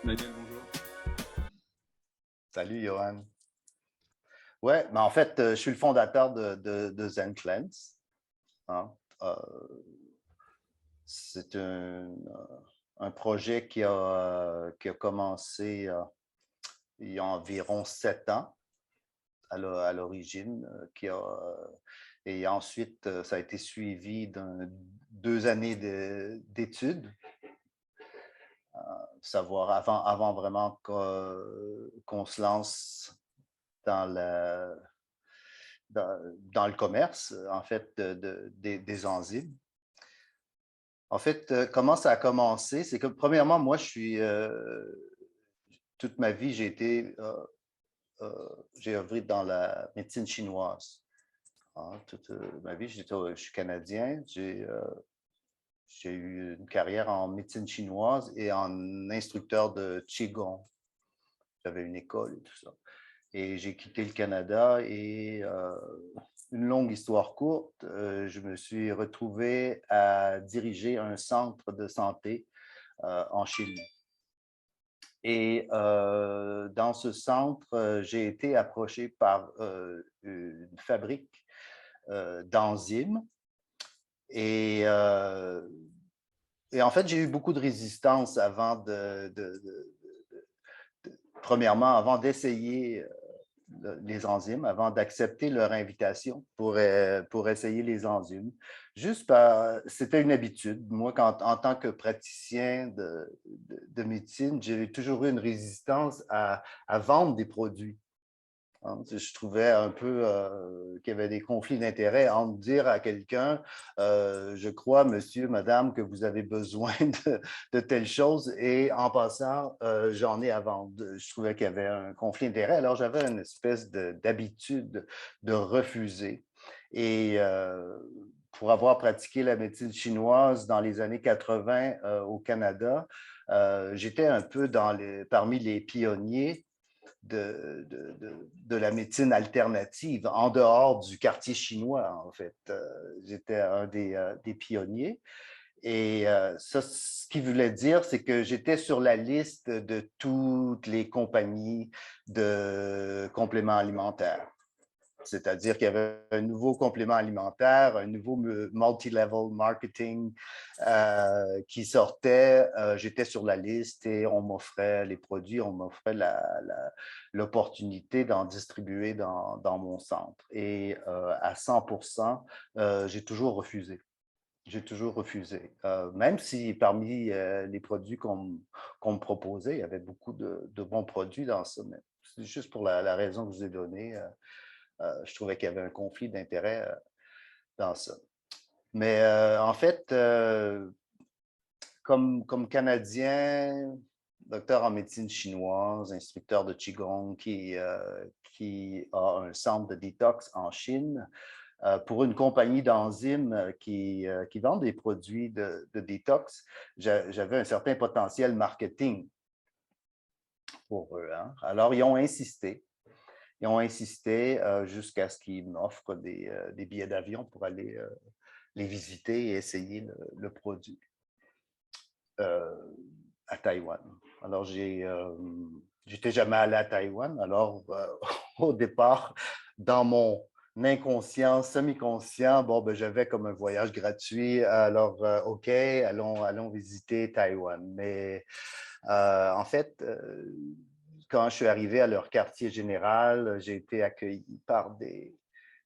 Daniel, bonjour. Salut, Johan. Ouais, mais en fait, je suis le fondateur de ZenCleanse, hein. Euh, c'est un projet qui a commencé il y a environ 7 ans à l'origine, et ensuite, ça a été suivi de 2 années d'études, savoir avant vraiment qu'on se lance dans la dans le commerce, en fait, des enzymes. En fait, comment ça a commencé? C'est que, premièrement, moi, toute ma vie, j'ai œuvré dans la médecine chinoise. Hein. Toute ma vie, je suis canadien. J'ai eu une carrière en médecine chinoise et en instructeur de Qigong. J'avais une école et tout ça. Et j'ai quitté le Canada et une longue histoire courte, je me suis retrouvé à diriger un centre de santé en Chine. Et dans ce centre, j'ai été approché par une fabrique d'enzymes et, euh, et en fait, j'ai eu beaucoup de résistance premièrement, avant d'essayer les enzymes, avant d'accepter leur invitation pour essayer les enzymes. C'était une habitude. Moi, en tant que praticien de médecine, j'ai toujours eu une résistance à vendre des produits. Hein. Je trouvais un peu qu'il y avait des conflits d'intérêts entre dire à quelqu'un, je crois, monsieur, madame, que vous avez besoin de telle chose et en passant, j'en ai à vendre. Je trouvais qu'il y avait un conflit d'intérêts. Alors, j'avais une espèce d'habitude de refuser. Et pour avoir pratiqué la médecine chinoise dans les années 80 au Canada, j'étais un peu parmi les pionniers de la médecine alternative en dehors du quartier chinois, en fait. J'étais un des pionniers. Et ça, ce qui voulait dire, c'est que j'étais sur la liste de toutes les compagnies de compléments alimentaires. C'est-à-dire qu'il y avait un nouveau complément alimentaire, un nouveau multi-level marketing qui sortait. J'étais sur la liste et on m'offrait les produits, on m'offrait l'opportunité d'en distribuer dans mon centre. Et à 100%, j'ai toujours refusé. J'ai toujours refusé. Même si parmi les produits qu'on me proposait, il y avait beaucoup de bons produits dans ça, mais c'est juste pour la raison que je vous ai donnée. Je trouvais qu'il y avait un conflit d'intérêts dans ça. Mais en fait, comme Canadien, docteur en médecine chinoise, instructeur de Qigong qui a un centre de détox en Chine, pour une compagnie d'enzymes qui vend des produits de détox, j'avais un certain potentiel marketing pour eux. Hein. Alors, ils ont insisté. Ils ont insisté jusqu'à ce qu'ils m'offrent des billets d'avion pour aller les visiter et essayer le produit euh, à Taïwan. Alors, j'étais jamais allé à Taïwan. Alors, au départ, dans mon inconscient, semi-conscient, bon, ben, j'avais comme un voyage gratuit. Alors, OK, allons visiter Taïwan. Mais en fait, quand je suis arrivé à leur quartier général, j'ai été accueilli par des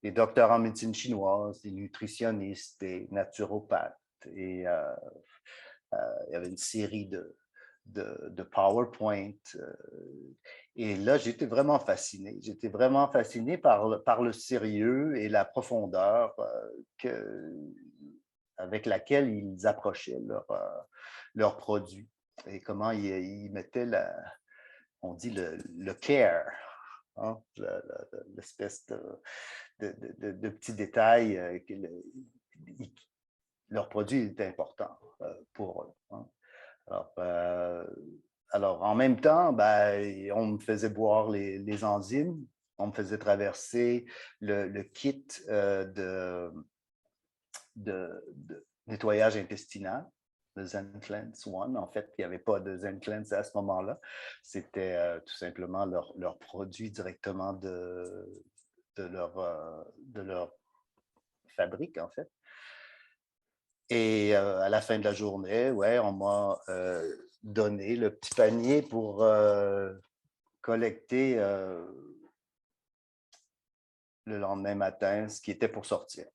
docteurs en médecine chinoise, des nutritionnistes, des naturopathes. Et il y avait une série de PowerPoint. Et là, j'étais vraiment fasciné. J'étais vraiment fasciné par le sérieux et la profondeur avec laquelle ils approchaient leurs produits et comment ils mettaient on dit le care, hein, l'espèce de petits détails leur produit est important pour eux. Hein. Alors, alors, en même temps, ben, on me faisait boire les enzymes, on me faisait traverser le kit de nettoyage intestinal. le Zenclans One. En fait, il n'y avait pas de Zenclans à ce moment-là. C'était tout simplement leur produit directement de leur fabrique, en fait. Et à la fin de la journée, ouais, on m'a donné le petit panier pour collecter le lendemain matin ce qui était pour sortir.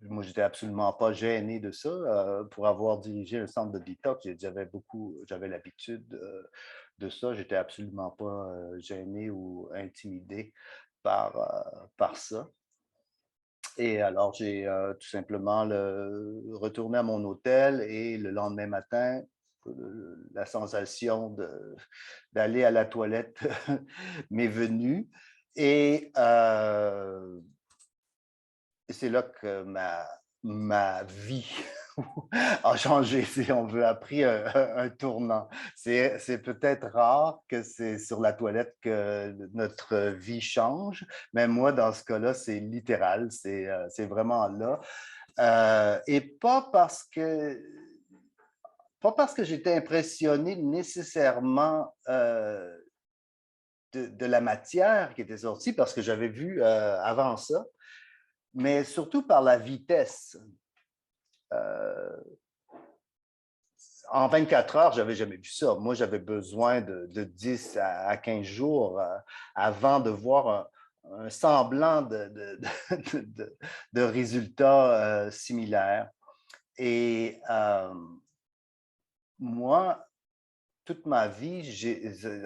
Moi, j'étais absolument pas gêné de ça. Pour avoir dirigé un centre de détox, j'avais l'habitude de ça. J'étais absolument pas gêné ou intimidé par ça. Et alors, j'ai tout simplement retourné à mon hôtel et le lendemain matin, la sensation d'aller à la toilette m'est venue. Et c'est là que ma vie a changé, si on veut, a pris un tournant. C'est peut-être rare que c'est sur la toilette que notre vie change, mais moi, dans ce cas-là, c'est littéral, c'est vraiment là. Et pas parce que j'étais impressionné nécessairement de la matière qui était sortie, parce que j'avais vu avant ça, mais surtout par la vitesse. En 24 heures, je n'avais jamais vu ça. Moi, j'avais besoin de 10 à 15 jours avant de voir un semblant de résultats similaires. Et moi, toute ma vie,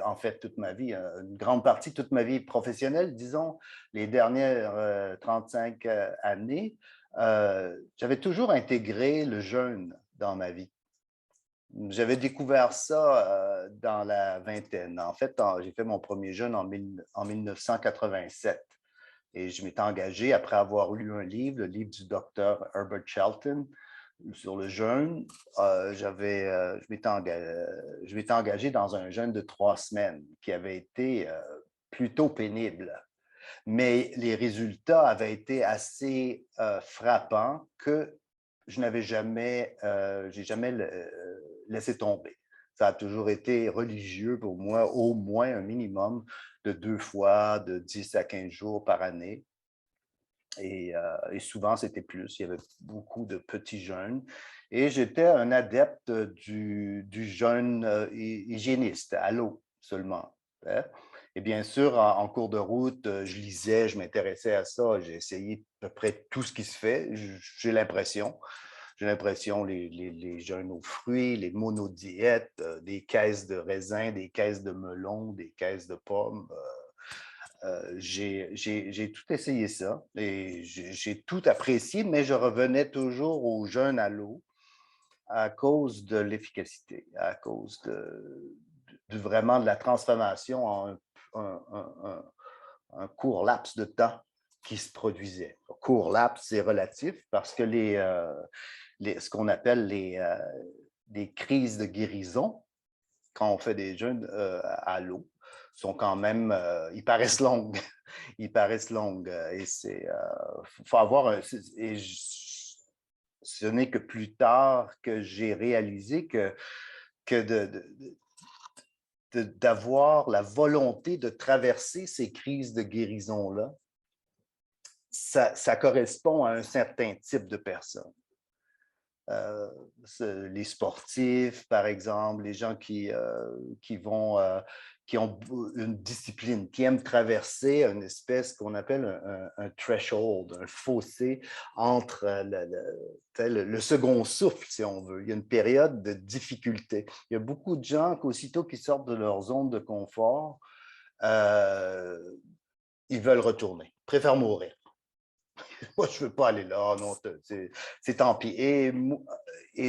en fait, toute ma vie, une grande partie de toute ma vie professionnelle, disons, les dernières 35 années, j'avais toujours intégré le jeûne dans ma vie. J'avais découvert ça dans la vingtaine. En fait, j'ai fait mon premier jeûne en 1987. Et je m'étais engagé, après avoir lu un livre, le livre du docteur Herbert Shelton, sur le jeûne, je m'étais engagé dans un jeûne de 3 semaines qui avait été plutôt pénible. Mais les résultats avaient été assez frappants que je n'avais jamais, j'ai jamais laissé tomber. Ça a toujours été religieux pour moi, au moins un minimum de 2 fois, de 10 à 15 jours par année. Et souvent, c'était plus. Il y avait beaucoup de petits jeûnes. Et j'étais un adepte du jeûne hygiéniste, à l'eau seulement. Hein? Et bien sûr, en cours de route, je lisais, je m'intéressais à ça. J'ai essayé à peu près tout ce qui se fait, j'ai l'impression. J'ai l'impression, les jeûnes aux fruits, les monodiètes, des caisses de raisins, des caisses de melons, des caisses de pommes. J'ai tout essayé ça et j'ai tout apprécié, mais je revenais toujours au jeûne à l'eau à cause de l'efficacité, à cause vraiment de la transformation en un court laps de temps qui se produisait. Court laps, c'est relatif parce que ce qu'on appelle les crises de guérison, quand on fait des jeûnes à l'eau, sont quand même, ils paraissent longues. Ils paraissent longues. Et faut avoir ce n'est que plus tard que j'ai réalisé que d'avoir la volonté de traverser ces crises de guérison-là, ça correspond à un certain type de personne. Les sportifs, par exemple, les gens qui ont une discipline, qui aiment traverser une espèce qu'on appelle un threshold, un fossé entre le second souffle, si on veut. Il y a une période de difficulté. Il y a beaucoup de gens qu'aussitôt qu'ils sortent de leur zone de confort, ils veulent retourner, préfèrent mourir. Moi, je ne veux pas aller là, non, c'est tant pis. Et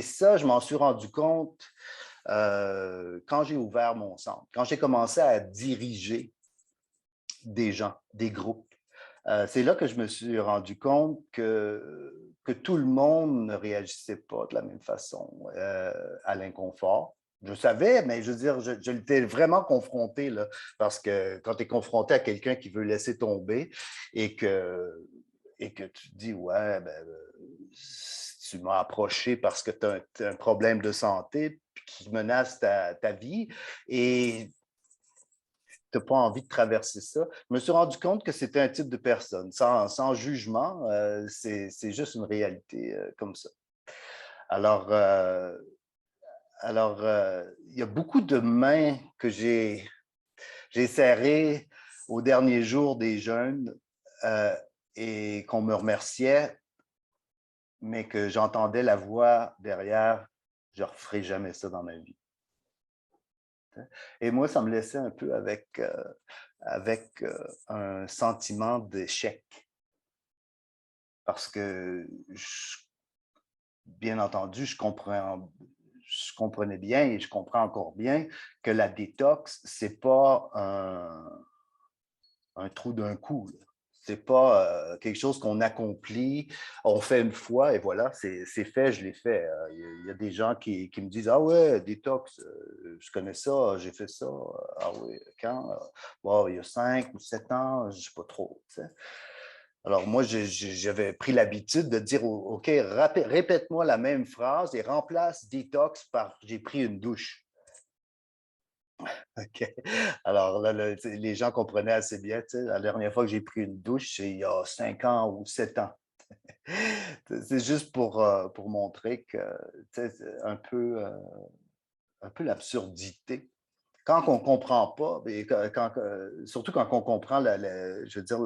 ça, je m'en suis rendu compte quand j'ai ouvert mon centre, quand j'ai commencé à diriger des gens, des groupes. C'est là que je me suis rendu compte que tout le monde ne réagissait pas de la même façon à l'inconfort. Je savais, mais je veux dire, je l'étais vraiment confronté, là, parce que quand tu es confronté à quelqu'un qui veut laisser tomber et que tu te dis, ouais, ben, tu m'as approché parce que tu as un problème de santé qui menace ta vie et tu n'as pas envie de traverser ça. Je me suis rendu compte que c'était un type de personne, sans jugement, c'est juste une réalité comme ça. Alors, il y a beaucoup de mains que j'ai serrées aux derniers jours des jeunes et qu'on me remerciait, mais que j'entendais la voix derrière, je ne referai jamais ça dans ma vie. Et moi, ça me laissait un peu avec un sentiment d'échec. Parce que, bien entendu, je comprenais bien et je comprends encore bien que la détox, ce n'est pas un trou d'un coup. Ce n'est pas quelque chose qu'on accomplit, on fait une fois et voilà, c'est fait, je l'ai fait. Il y a des gens qui me disent « Ah ouais, détox, je connais ça, j'ai fait ça. Ah oui, quand? Wow, il y a 5 ou 7 ans, je ne sais pas trop. » Alors moi, j'avais pris l'habitude de dire « OK, répète-moi la même phrase et remplace détox par j'ai pris une douche. » OK. Alors là, les gens comprenaient assez bien. La dernière fois que j'ai pris une douche, c'est il y a 5 ans ou 7 ans. C'est juste pour montrer que un peu l'absurdité. Quand on ne comprend pas, et surtout quand on comprend je veux dire,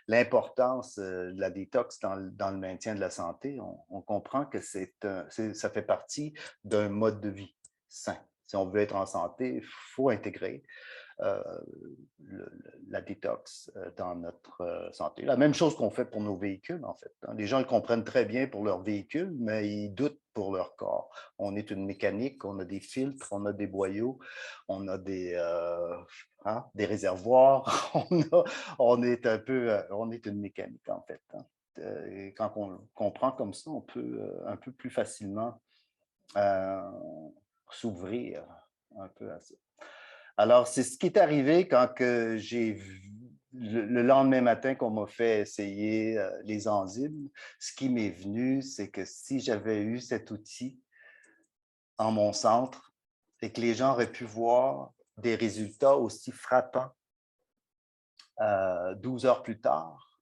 l'importance de la détox dans le maintien de la santé, on comprend que ça fait partie d'un mode de vie sain. Si on veut être en santé, il faut intégrer euh, la détox dans notre santé. La même chose qu'on fait pour nos véhicules, en fait. Les gens le comprennent très bien pour leur véhicule, mais ils doutent pour leur corps. On est une mécanique, on a des filtres, on a des boyaux, on a des réservoirs, on est une mécanique, en fait. Et quand on comprend comme ça, on peut un peu plus facilement s'ouvrir un peu à ça. Alors, c'est ce qui est arrivé quand j'ai vu le lendemain matin qu'on m'a fait essayer les enzymes. Ce qui m'est venu, c'est que si j'avais eu cet outil en mon centre et que les gens auraient pu voir des résultats aussi frappants 12 heures plus tard,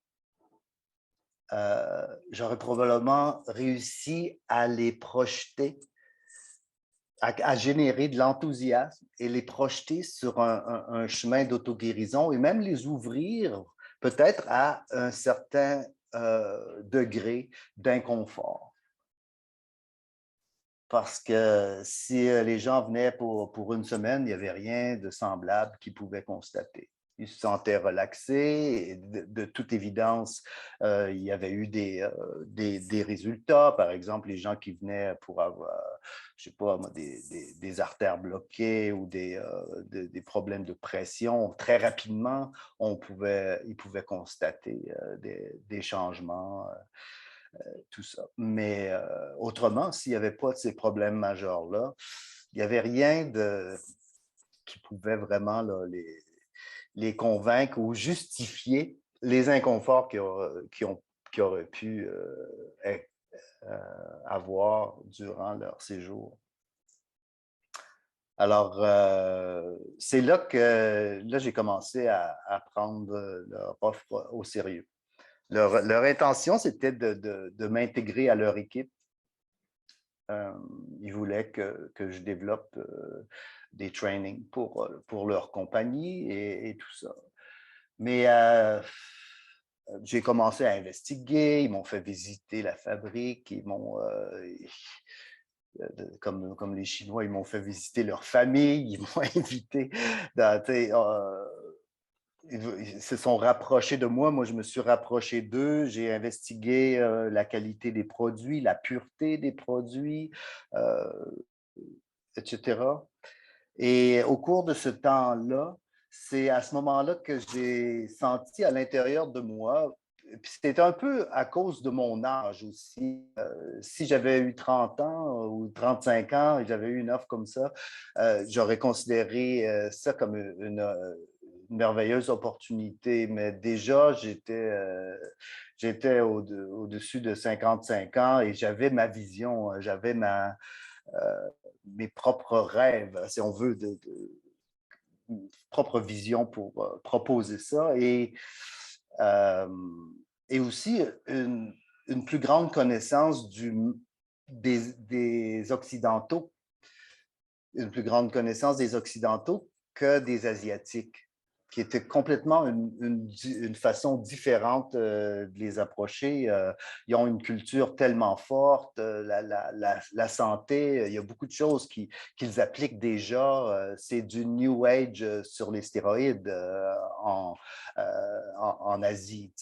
j'aurais probablement réussi à les projeter à générer de l'enthousiasme et les projeter sur un chemin d'auto-guérison et même les ouvrir peut-être à un certain degré d'inconfort. Parce que si les gens venaient pour une semaine, il n'y avait rien de semblable qu'ils pouvaient constater. Ils se sentaient relaxés. Et de toute évidence, il y avait eu des résultats. Par exemple, les gens qui venaient pour avoir, je ne sais pas, des artères bloquées ou des problèmes de pression, très rapidement, ils pouvaient constater des changements. Tout ça. Mais autrement, s'il n'y avait pas de ces problèmes majeurs-là, il n'y avait rien qui pouvait vraiment là, les convaincre ou justifier les inconforts qui auraient pu avoir durant leur séjour. Alors, c'est là que j'ai commencé à prendre leur offre au sérieux. Leur intention, c'était de m'intégrer à leur équipe. Ils voulaient que je développe des trainings pour leur compagnie et tout ça. Mais j'ai commencé à investiguer, ils m'ont fait visiter la fabrique, ils m'ont, comme les Chinois, ils m'ont fait visiter leur famille, ils m'ont invité dans, ils se sont rapprochés de moi, moi je me suis rapproché d'eux, j'ai investigué la qualité des produits, la pureté des produits, euh, etc. Et au cours de ce temps-là, c'est à ce moment-là que j'ai senti à l'intérieur de moi, puis c'était un peu à cause de mon âge aussi. Si j'avais eu 30 ans ou 35 ans et j'avais eu une offre comme ça, j'aurais considéré ça comme une merveilleuse opportunité, mais déjà, j'étais au-dessus de 55 ans et j'avais ma vision, j'avais mes propres rêves, si on veut, propre vision pour proposer ça euh, et aussi une plus grande connaissance des Occidentaux, une plus grande connaissance des Occidentaux que des Asiatiques, qui était complètement une façon différente de les approcher. Ils ont une culture tellement forte, la santé, il y a beaucoup de choses qu'ils appliquent déjà. C'est du New Age sur les stéroïdes en Asie.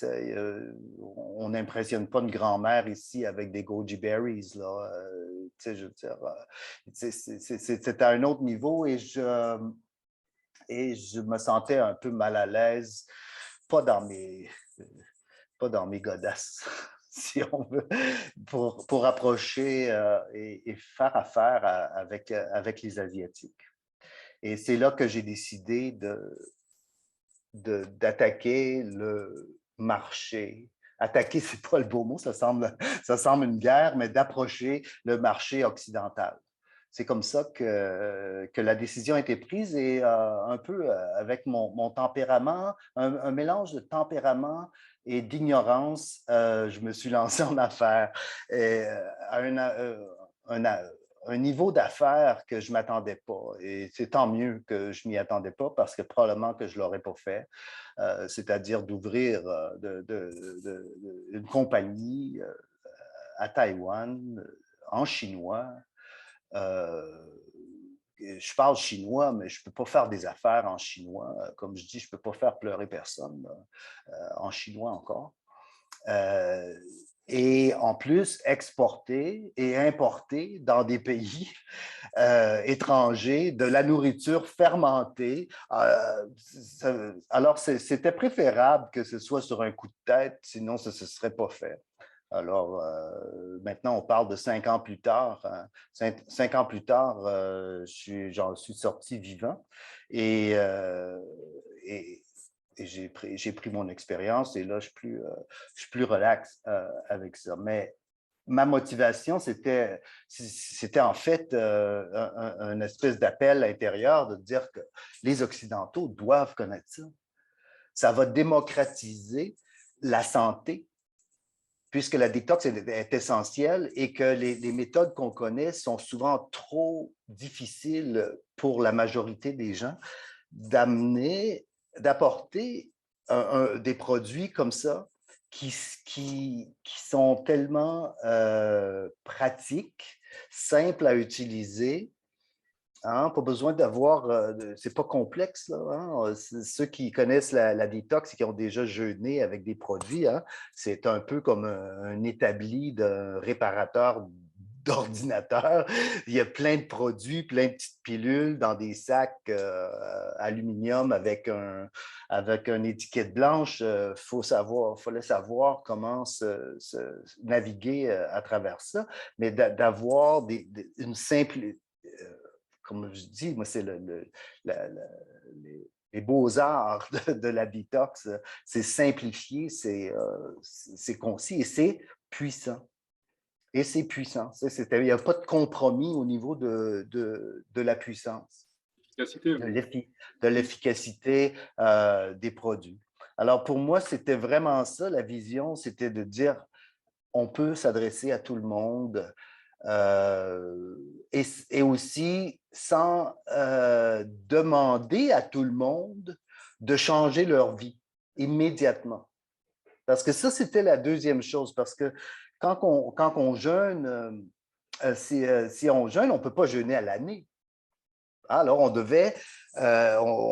On n'impressionne pas une grand-mère ici avec des goji berries. Là. Je veux dire, c'est à un autre niveau et je me sentais un peu mal à l'aise, pas dans mes, pas dans mes godasses, si on veut, pour approcher et faire affaire avec les Asiatiques. Et c'est là que j'ai décidé d'attaquer le marché. Attaquer, c'est pas le beau mot, ça semble une guerre, mais d'approcher le marché occidental. C'est comme ça que la décision a été prise et un peu avec mon tempérament, un mélange de tempérament et d'ignorance, je me suis lancé en affaires à un niveau d'affaires que je ne m'attendais pas. Et c'est tant mieux que je ne m'y attendais pas parce que probablement que je ne l'aurais pas fait. C'est-à-dire d'ouvrir une compagnie à Taïwan en chinois. Je parle chinois, mais je ne peux pas faire des affaires en chinois. Comme je dis, je ne peux pas faire pleurer personne en chinois encore. Et en plus, exporter et importer dans des pays étrangers de la nourriture fermentée. Alors, c'était préférable que ce soit sur un coup de tête, sinon ça ne se serait pas fait. Alors, maintenant, on parle de 5 ans plus tard. 5 ans plus tard, j'en suis sorti vivant et j'ai pris mon expérience et là, je suis plus relax avec ça. Mais ma motivation, c'était en fait un espèce d'appel intérieur de dire que les Occidentaux doivent connaître ça. Ça va démocratiser la santé puisque la détox est essentielle et que les méthodes qu'on connaît sont souvent trop difficiles pour la majorité des gens, d'apporter des produits comme ça qui sont tellement pratiques, simples à utiliser. Hein, pas besoin d'avoir, c'est pas complexe. Là, hein. Ceux qui connaissent la détox et qui ont déjà jeûné avec des produits, hein, c'est un peu comme un établi d'un réparateur d'ordinateur. Il y a plein de produits, plein de petites pilules dans des sacs aluminium avec une étiquette blanche. Fallait savoir comment naviguer à travers ça, mais d'avoir une simple comme je dis, moi, c'est les beaux-arts de la détox. C'est simplifié, c'est concis et c'est puissant. Et c'est puissant. Il n'y a pas de compromis au niveau de la puissance, de l'efficacité des produits. Alors, pour moi, c'était vraiment ça, la vision, c'était de dire, on peut s'adresser à tout le monde, et aussi sans demander à tout le monde de changer leur vie immédiatement. Parce que ça, c'était la deuxième chose. Parce que quand on jeûne, si on jeûne, on ne peut pas jeûner à l'année. Alors, on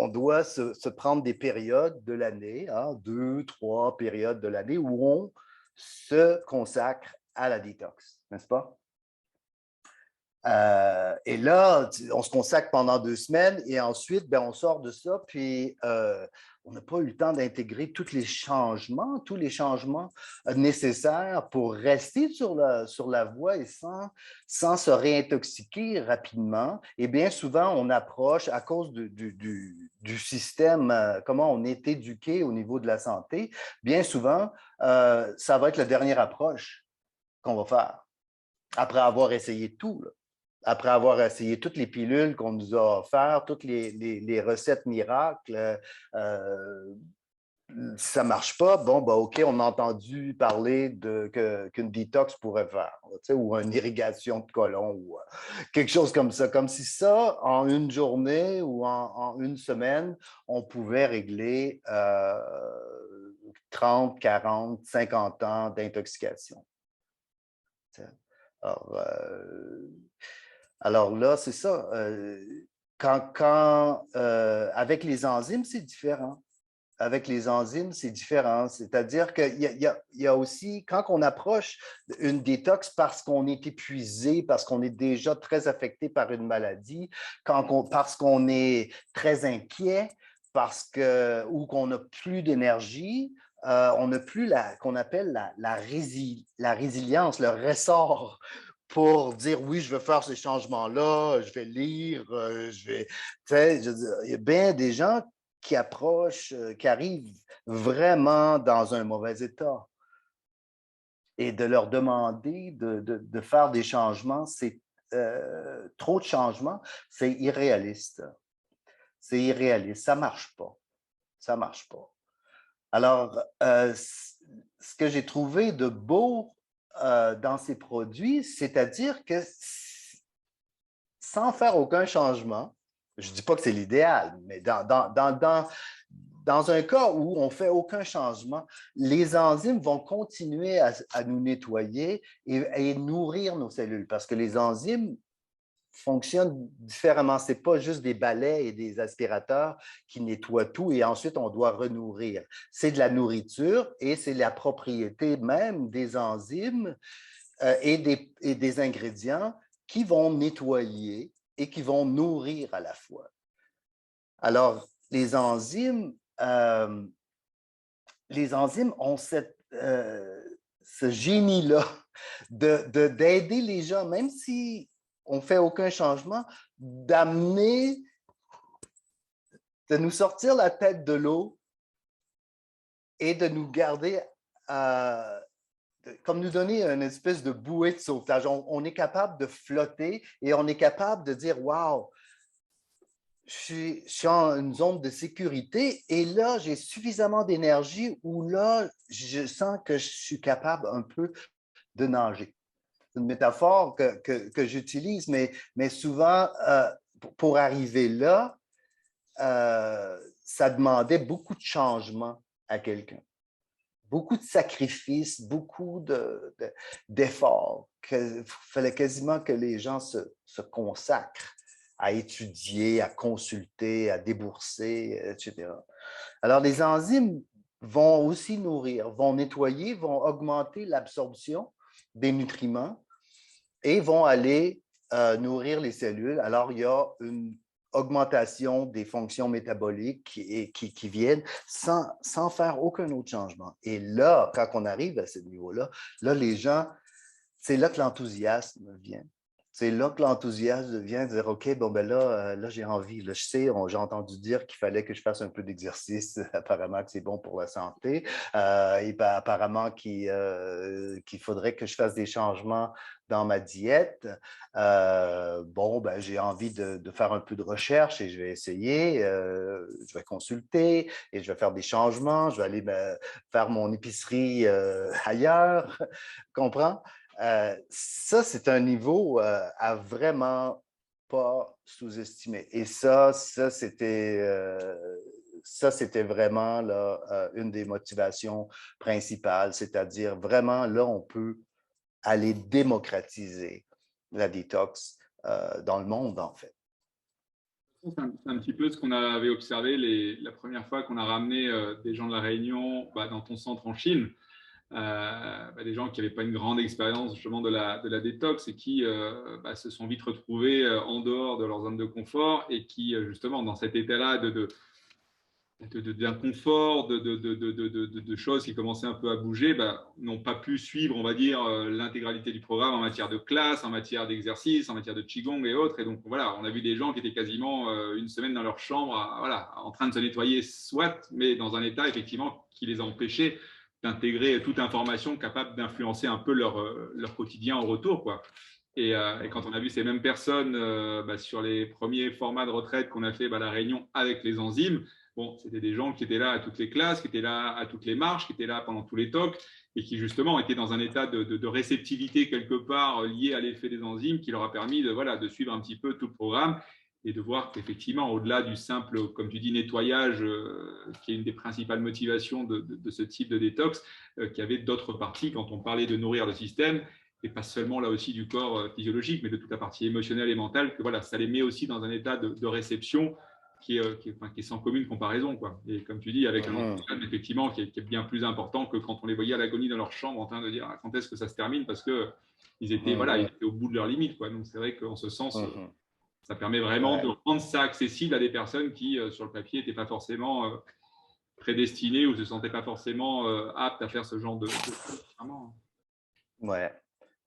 doit se prendre des périodes de l'année, hein, 2, 3 périodes de l'année où on se consacre à la détox, n'est-ce pas? Et là, on se consacre pendant 2 semaines et ensuite, ben, on sort de ça, puis on n'a pas eu le temps d'intégrer tous les changements nécessaires pour rester sur la voie et sans se réintoxiquer rapidement. Et bien souvent, on approche, à cause du système, comment on est éduqué au niveau de la santé, bien souvent, ça va être la dernière approche qu'on va faire après avoir essayé tout, là. Après avoir essayé toutes les pilules qu'on nous a offertes, toutes les recettes miracles, si ça ne marche pas, bon, ben, OK, on a entendu parler qu'une détox pourrait faire, ou une irrigation de côlon, ou quelque chose comme ça. Comme si ça, en une journée ou en une semaine, on pouvait régler 30, 40, 50 ans d'intoxication. Alors, alors là, c'est ça. Avec les enzymes, c'est différent. Avec les enzymes, c'est différent. C'est-à-dire qu'il y a aussi, quand on approche une détox parce qu'on est épuisé, parce qu'on est déjà très affecté par une maladie, parce qu'on est très inquiet, ou qu'on n'a plus d'énergie, on n'a plus qu'on appelle la résilience, le ressort pour dire oui, je veux faire ces changements-là, je vais lire, il y a bien des gens qui approchent, qui arrivent vraiment dans un mauvais état. Et de leur demander de faire des changements, c'est trop de changements, c'est irréaliste. C'est irréaliste, ça ne marche pas. Ça ne marche pas. Alors, ce que j'ai trouvé de beau dans ces produits, c'est-à-dire que sans faire aucun changement, je ne dis pas que c'est l'idéal, mais dans un cas où on ne fait aucun changement, les enzymes vont continuer à nous nettoyer et nourrir nos cellules parce que les enzymes fonctionnent différemment. Ce n'est pas juste des balais et des aspirateurs qui nettoient tout et ensuite on doit renourrir. C'est de la nourriture et c'est la propriété même des enzymes et des ingrédients qui vont nettoyer et qui vont nourrir à la fois. Alors, les enzymes ont ce génie-là d'aider les gens, même si on ne fait aucun changement, de nous sortir la tête de l'eau et de nous garder, comme nous donner une espèce de bouée de sauvetage. On est capable de flotter et on est capable de dire « Wow, je suis en une zone de sécurité et là, j'ai suffisamment d'énergie où là, je sens que je suis capable un peu de nager. » C'est une métaphore que j'utilise, mais souvent, pour arriver là, ça demandait beaucoup de changements à quelqu'un, beaucoup de sacrifices, beaucoup d'efforts. Il fallait quasiment que les gens se consacrent à étudier, à consulter, à débourser, etc. Alors, les enzymes vont aussi nourrir, vont nettoyer, vont augmenter l'absorption des nutriments et vont aller nourrir les cellules. Alors, il y a une augmentation des fonctions métaboliques qui viennent sans faire aucun autre changement. Et là, quand on arrive à ce niveau-là, là, les gens, c'est là que l'enthousiasme vient. C'est là que l'enthousiasme vient de dire, OK, bon, ben là j'ai envie. Là, je sais, j'ai entendu dire qu'il fallait que je fasse un peu d'exercice. Apparemment que c'est bon pour la santé. Et ben, apparemment qu'il faudrait que je fasse des changements dans ma diète. Bon, ben, j'ai envie de faire un peu de recherche et je vais essayer. Je vais consulter et je vais faire des changements. Je vais aller faire mon épicerie ailleurs. Comprends? Ça, c'est un niveau à vraiment pas sous-estimer. Et ça c'était vraiment là, une des motivations principales, c'est-à-dire vraiment là, on peut aller démocratiser la détox dans le monde, en fait. C'est un petit peu ce qu'on avait observé la première fois qu'on a ramené des gens de la Réunion dans ton centre en Chine. des gens qui n'avaient pas une grande expérience justement de la détox et qui se sont vite retrouvés en dehors de leur zone de confort et qui justement dans cet état-là d'inconfort, de choses qui commençaient un peu à bouger, n'ont pas pu suivre, on va dire, l'intégralité du programme en matière de classe, en matière d'exercice, en matière de Qigong et autres. Et donc, voilà, on a vu des gens qui étaient quasiment une semaine dans leur chambre, en train de se nettoyer, soit, mais dans un état, effectivement, qui les a empêchés d'intégrer toute information capable d'influencer un peu leur quotidien en retour, quoi. Et quand on a vu ces mêmes personnes sur les premiers formats de retraite qu'on a fait, la réunion avec les enzymes, bon, c'était des gens qui étaient là à toutes les classes, qui étaient là à toutes les marches, qui étaient là pendant tous les talks et qui justement étaient dans un état de réceptivité quelque part lié à l'effet des enzymes qui leur a permis de suivre un petit peu tout le programme et de voir qu'effectivement, au-delà du simple, comme tu dis, nettoyage, qui est une des principales motivations de ce type de détox, qu'il y avait d'autres parties quand on parlait de nourrir le système et pas seulement là aussi du corps physiologique, mais de toute la partie émotionnelle et mentale, que voilà, ça les met aussi dans un état de réception qui est sans commune comparaison, quoi. Et comme tu dis, avec un enthousiasme, effectivement, qui est bien plus important que quand on les voyait à l'agonie dans leur chambre en train de dire quand est-ce que ça se termine, parce qu'ils étaient, ils étaient au bout de leur limite, quoi. Donc, c'est vrai qu'en ce sens, ça permet vraiment de rendre ça accessible à des personnes qui, sur le papier, n'étaient pas forcément prédestinées ou ne se sentaient pas forcément aptes à faire ce genre de choses. Ouais,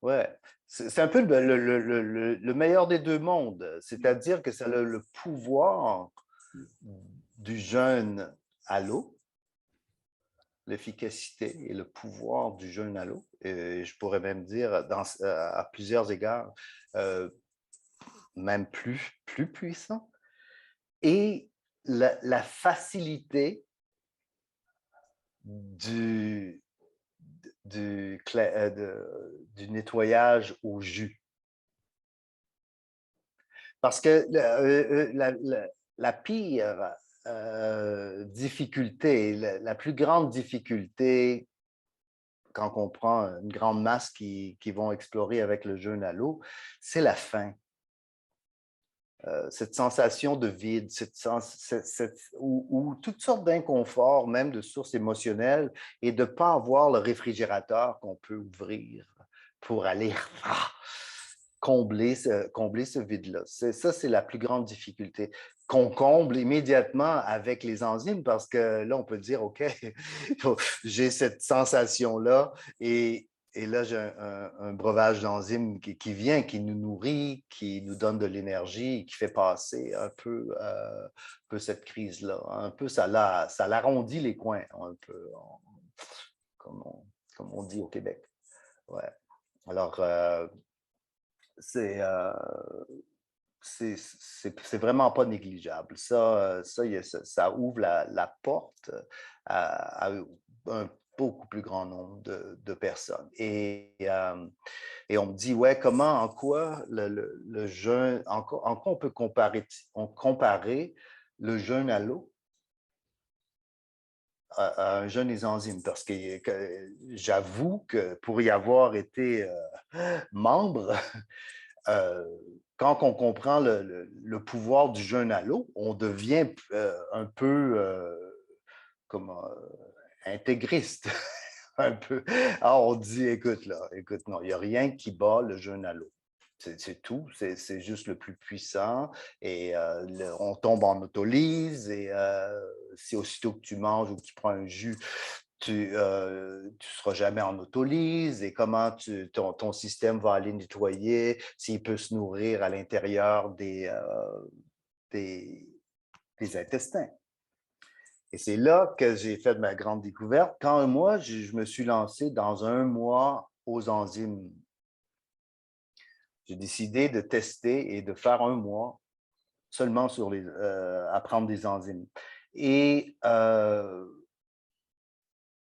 ouais. C'est un peu le meilleur des deux mondes, c'est-à-dire que ça a le pouvoir du jeûne à l'eau, l'efficacité et le pouvoir du jeûne à l'eau, et je pourrais même dire à plusieurs égards, même plus puissant, et la facilité du nettoyage au jus. Parce que la pire difficulté, la plus grande difficulté quand on prend une grande masse qui vont explorer avec le jeûne à l'eau, c'est la faim. Cette sensation de vide, ou toutes sortes d'inconforts, même de sources émotionnelles, et de ne pas avoir le réfrigérateur qu'on peut ouvrir pour aller combler ce vide-là. Ça, c'est la plus grande difficulté qu'on comble immédiatement avec les enzymes parce que là, on peut dire, OK, j'ai cette sensation-là et là, j'ai un breuvage d'enzymes qui vient, qui nous nourrit, qui nous donne de l'énergie, qui fait passer un peu cette crise-là. Un peu, ça l'arrondit les coins, un peu, comme on dit au Québec. Ouais. Alors, c'est vraiment pas négligeable. Ça ouvre la porte à un beaucoup plus grand nombre de personnes. Et on me dit, ouais, en quoi le jeûne, en quoi on peut comparer le jeûne à l'eau à un jeûne des enzymes? Parce que j'avoue que pour y avoir été membre, quand on comprend le pouvoir du jeûne à l'eau, on devient un peu comme intégriste. Un peu. Alors, on dit, écoute, non, il n'y a rien qui bat le jeûne à l'eau. C'est tout, c'est juste le plus puissant et on tombe en autolyse et si aussitôt que tu manges ou que tu prends un jus, tu ne seras jamais en autolyse et comment ton système va aller nettoyer, s'il peut se nourrir à l'intérieur des intestins. Et c'est là que j'ai fait ma grande découverte. Quand moi, je me suis lancé dans un mois aux enzymes. J'ai décidé de tester et de faire un mois seulement sur à prendre des enzymes. Et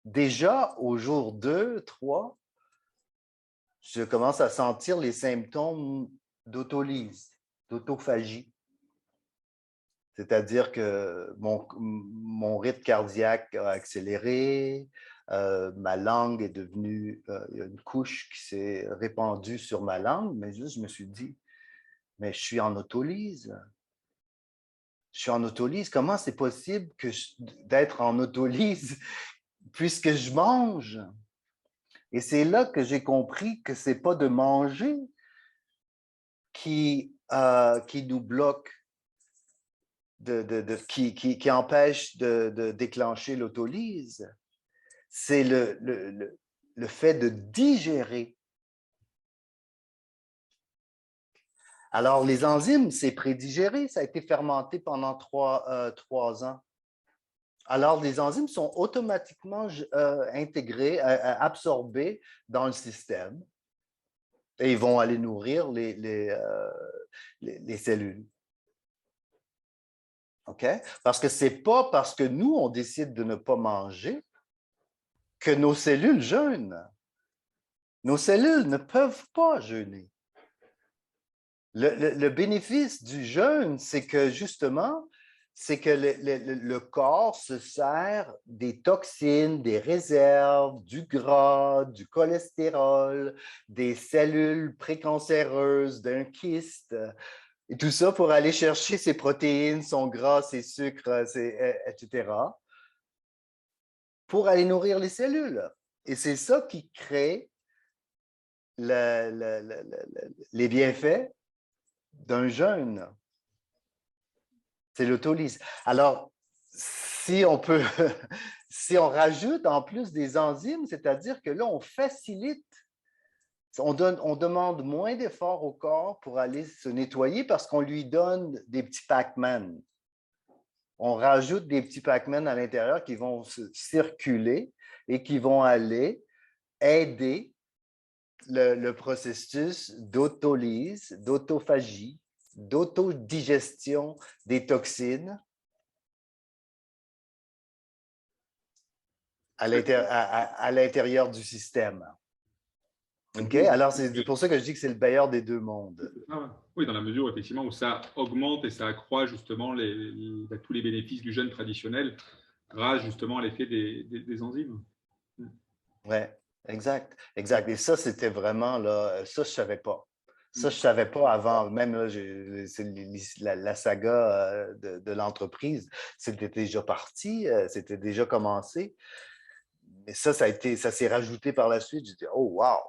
déjà, au jour 2, 3, je commence à sentir les symptômes d'autolyse, d'autophagie. C'est-à-dire que mon rythme cardiaque a accéléré, ma langue est devenue, il y a une couche qui s'est répandue sur ma langue, mais juste je me suis dit, mais je suis en autolyse. Je suis en autolyse. Comment c'est possible d'être en autolyse puisque je mange? Et c'est là que j'ai compris que ce n'est pas de manger qui nous bloque, qui empêche de déclencher l'autolyse. C'est le fait de digérer. Alors, les enzymes, c'est prédigéré, ça a été fermenté pendant 3 ans. Alors, les enzymes sont automatiquement intégrés, absorbés dans le système et ils vont aller nourrir les cellules. OK? Parce que ce n'est pas parce que nous, on décide de ne pas manger que nos cellules jeûnent. Nos cellules ne peuvent pas jeûner. Le bénéfice du jeûne, c'est que justement, c'est que le corps se sert des toxines, des réserves, du gras, du cholestérol, des cellules précancéreuses, d'un kyste, et tout ça pour aller chercher ses protéines, son gras, ses sucres, etc., pour aller nourrir les cellules. Et c'est ça qui crée les bienfaits d'un jeûne. C'est l'autolyse. Alors, si on peut, si on rajoute en plus des enzymes, c'est-à-dire que là, on facilite, on demande moins d'efforts au corps pour aller se nettoyer parce qu'on lui donne des petits Pac-Man. On rajoute des petits Pac-Man à l'intérieur qui vont circuler et qui vont aller aider le processus d'autolyse, d'autophagie, d'autodigestion des toxines à l'intérieur du système. OK? Alors, c'est pour ça que je dis que c'est le meilleur des deux mondes. Oui, dans la mesure effectivement où ça augmente et ça accroît justement tous les bénéfices du jeûne traditionnel grâce justement à l'effet des enzymes. Oui, exact, exact. Et ça, c'était vraiment, là, ça, je ne savais pas. Ça, je ne savais pas avant, même là, la saga de l'entreprise, c'était déjà parti, c'était déjà commencé. Mais ça s'est rajouté par la suite. J'ai dit, oh, wow!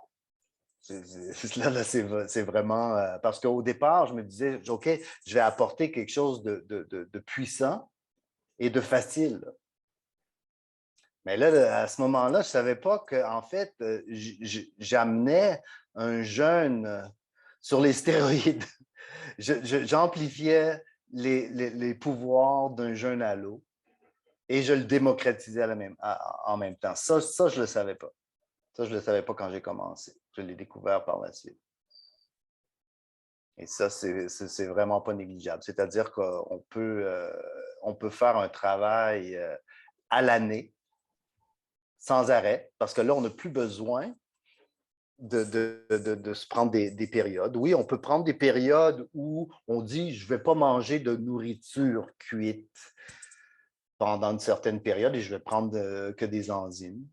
Là, c'est vraiment... parce qu'au départ, je me disais, OK, je vais apporter quelque chose de puissant et de facile. Mais là, à ce moment-là, je ne savais pas qu'en fait, j'amenais un jeûne sur les stéroïdes. J'amplifiais les pouvoirs d'un jeûne à l'eau et je le démocratisais en même temps. Ça, je ne le savais pas. Ça, je ne le savais pas quand j'ai commencé. Je l'ai découvert par la suite. Et ça, c'est vraiment pas négligeable. C'est-à-dire qu'on peut faire un travail à l'année, sans arrêt, parce que là, on n'a plus besoin de se prendre des périodes. Oui, on peut prendre des périodes où on dit « je ne vais pas manger de nourriture cuite pendant une certaine période et je vais prendre que des enzymes ».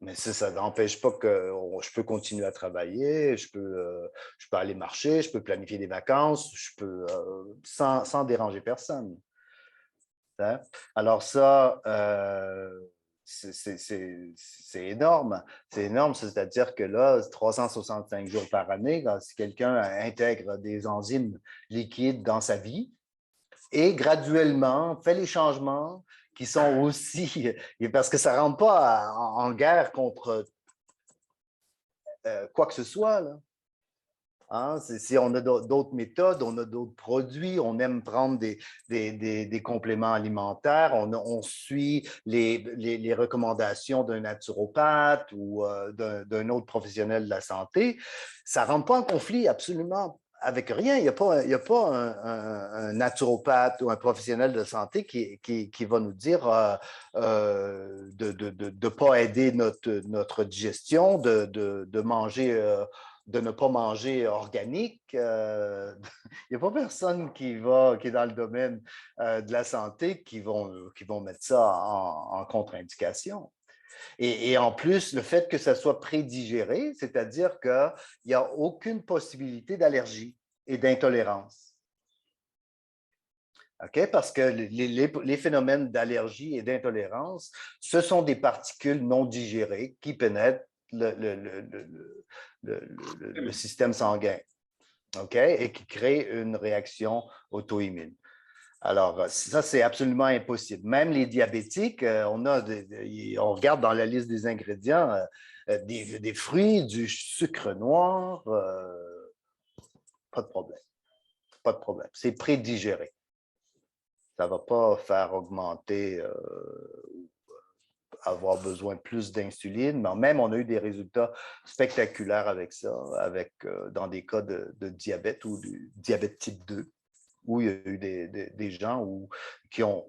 Mais ça n'empêche pas que je peux continuer à travailler, je peux aller marcher, je peux planifier des vacances, je peux sans déranger personne. Hein? Alors ça, c'est énorme. C'est énorme, c'est-à-dire que là, 365 jours par année, si quelqu'un intègre des enzymes liquides dans sa vie et graduellement fait les changements qui sont aussi, parce que ça ne rentre pas en guerre contre quoi que ce soit, là. Hein? Si on a d'autres méthodes, on a d'autres produits, on aime prendre des compléments alimentaires, on suit les recommandations d'un naturopathe ou d'un autre professionnel de la santé, ça ne rentre pas en conflit absolument avec rien. Il n'y a pas un naturopathe ou un professionnel de santé qui va nous dire de ne pas aider notre digestion, de manger... de ne pas manger organique. Il n'y a pas personne qui est dans le domaine de la santé qui vont mettre ça en contre-indication. Et en plus, le fait que ça soit prédigéré, c'est-à-dire qu'il n'y a aucune possibilité d'allergie et d'intolérance. Okay? Parce que les phénomènes d'allergie et d'intolérance, ce sont des particules non digérées qui pénètrent le système sanguin, OK? Et qui crée une réaction auto-immune. Alors, ça, c'est absolument impossible. Même les diabétiques, on regarde dans la liste des ingrédients des fruits, du sucre noir, pas de problème. Pas de problème. C'est prédigéré. Ça ne va pas faire augmenter, avoir besoin de plus d'insuline, mais même on a eu des résultats spectaculaires avec ça, dans des cas de diabète ou du diabète type 2, où il y a eu des gens qui ont,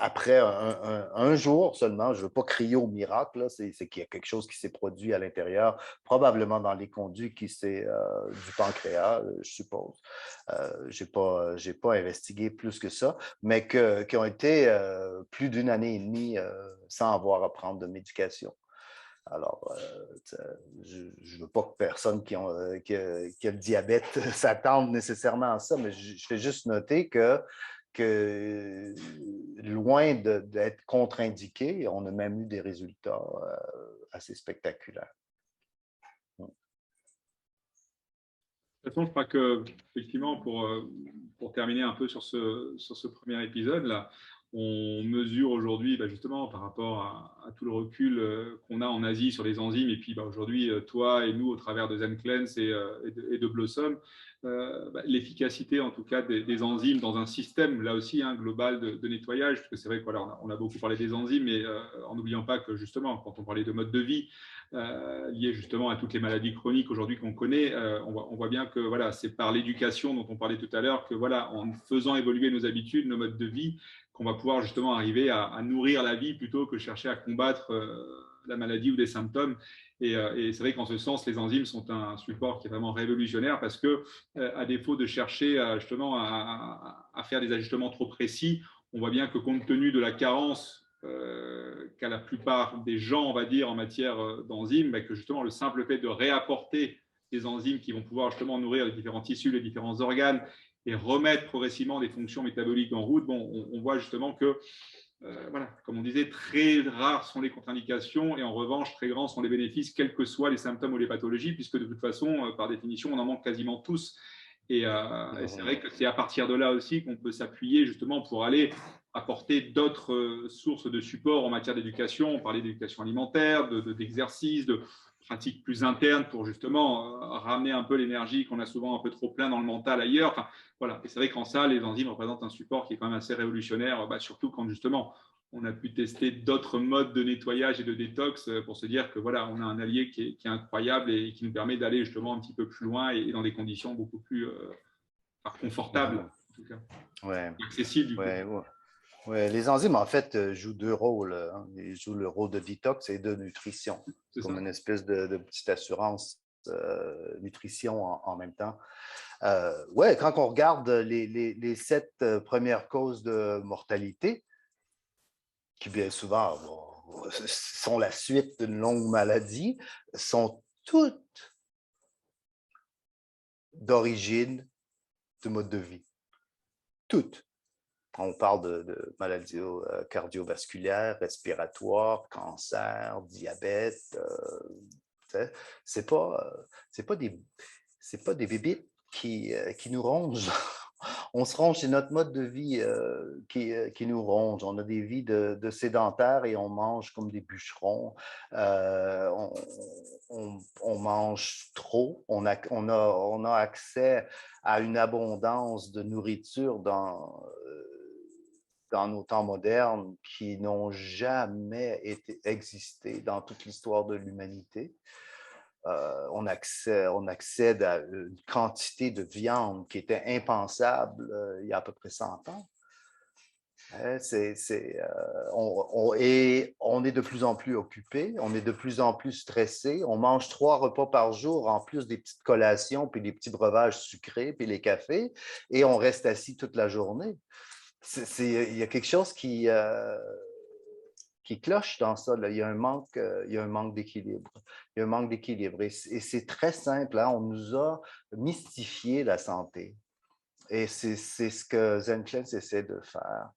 après un jour seulement, je ne veux pas crier au miracle, c'est qu'il y a quelque chose qui s'est produit à l'intérieur, probablement dans les conduits du pancréas, je suppose. Je n'ai pas investigué plus que ça, mais qui ont été plus d'une année et demie sans avoir à prendre de médication. Alors, je ne veux pas que personne qui a le diabète s'attende nécessairement à ça, mais je fais juste noter que loin d'être contre-indiqué, on a même eu des résultats assez spectaculaires. De toute façon, je crois que, effectivement, pour terminer un peu sur ce premier épisode-là, on mesure aujourd'hui, justement, par rapport à tout le recul qu'on a en Asie sur les enzymes, et puis aujourd'hui, toi et nous, au travers de ZenCleanse et de Blossom, l'efficacité, en tout cas, des enzymes dans un système, là aussi, global de nettoyage, parce que c'est vrai qu'on a beaucoup parlé des enzymes, mais en n'oubliant pas que, justement, quand on parlait de mode de vie, lié justement à toutes les maladies chroniques aujourd'hui qu'on connaît, on voit bien que c'est par l'éducation dont on parlait tout à l'heure que en faisant évoluer nos habitudes, nos modes de vie, qu'on va pouvoir justement arriver à nourrir la vie plutôt que chercher à combattre la maladie ou des symptômes. Et c'est vrai qu'en ce sens, les enzymes sont un support qui est vraiment révolutionnaire parce que, à défaut de chercher justement à faire des ajustements trop précis, on voit bien que compte tenu de la carence qu'a la plupart des gens, on va dire, en matière d'enzymes, que justement le simple fait de réapporter des enzymes qui vont pouvoir justement nourrir les différents tissus, les différents organes et remettre progressivement des fonctions métaboliques en route, on voit justement que, comme on disait, très rares sont les contre-indications et en revanche, très grands sont les bénéfices, quels que soient les symptômes ou les pathologies, puisque de toute façon, par définition, on en manque quasiment tous. Et c'est vrai que c'est à partir de là aussi qu'on peut s'appuyer justement pour aller apporter d'autres sources de support en matière d'éducation. On parlait d'éducation alimentaire, d'exercice, de pratiques plus internes pour justement ramener un peu l'énergie qu'on a souvent un peu trop plein dans le mental ailleurs. Enfin, voilà. Et c'est vrai qu'en ça, les enzymes représentent un support qui est quand même assez révolutionnaire, surtout quand justement on a pu tester d'autres modes de nettoyage et de détox pour se dire que on a un allié qui est incroyable et qui nous permet d'aller justement un petit peu plus loin et dans des conditions beaucoup plus confortables, en tout cas, accessibles du coup. Ouais, les enzymes, en fait, jouent deux rôles. Ils jouent le rôle de détox et de nutrition. C'est comme une espèce de petite assurance nutrition en même temps. Quand on regarde les 7 premières causes de mortalité, qui bien souvent sont la suite d'une longue maladie, sont toutes d'origine du mode de vie. Toutes. On parle de maladies cardiovasculaires, respiratoires, cancer, diabète. C'est pas des bébites qui nous rongent. On se ronge, c'est notre mode de vie qui nous ronge. On a des vies de sédentaires et on mange comme des bûcherons. On mange trop. On a accès à une abondance de nourriture dans nos temps modernes qui n'ont jamais existé dans toute l'histoire de l'humanité. On accède à une quantité de viande qui était impensable il y a à peu près 100 ans. On est de plus en plus occupé, on est de plus en plus stressé. On mange 3 repas par jour, en plus des petites collations, puis des petits breuvages sucrés, puis les cafés, et on reste assis toute la journée. Il y a quelque chose qui cloche dans ça. Là. Il y a un manque d'équilibre. Il y a un manque d'équilibre. Et c'est très simple. On nous a mystifié la santé. Et c'est ce que ZenCleanse essaie de faire.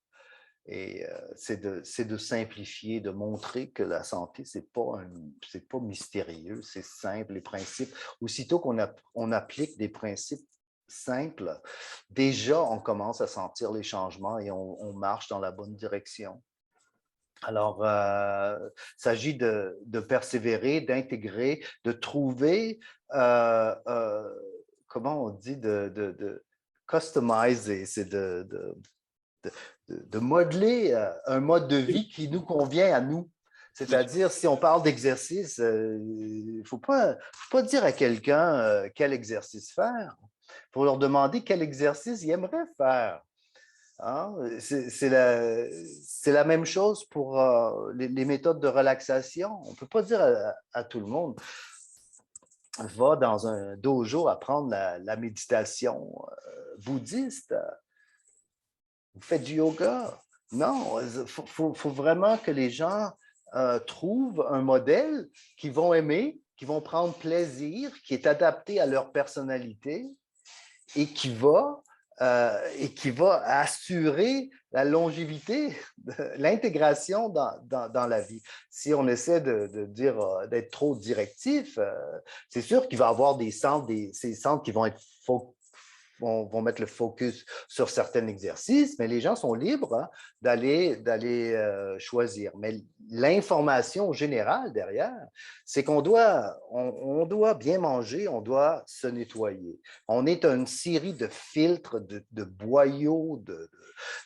Et c'est de simplifier, de montrer que la santé, c'est pas mystérieux, c'est simple, les principes. Aussitôt qu'on applique des principes simples, déjà, on commence à sentir les changements et on marche dans la bonne direction. Alors, il s'agit de persévérer, d'intégrer, de trouver, comment on dit, de customiser, c'est de modeler un mode de vie qui nous convient à nous. C'est-à-dire, si on parle d'exercice, il ne faut pas dire à quelqu'un quel exercice faire. Il faut leur demander quel exercice ils aimeraient faire. Hein? C'est la même chose pour les méthodes de relaxation. On ne peut pas dire à tout le monde, va dans un dojo apprendre la méditation bouddhiste. Vous faites du yoga. Non, il faut vraiment que les gens trouvent un modèle qu'ils vont aimer, qu'ils vont prendre plaisir, qui est adapté à leur personnalité et qui va assurer la longévité, l'intégration dans la vie. Si on essaie de dire d'être trop directif, c'est sûr qu'il va y avoir ces centres qui vont être vont mettre le focus sur certains exercices, mais les gens sont libres hein, d'aller choisir. Mais l'information générale derrière, c'est qu'on doit, on doit bien manger, on doit se nettoyer. On est une série de filtres, de boyaux,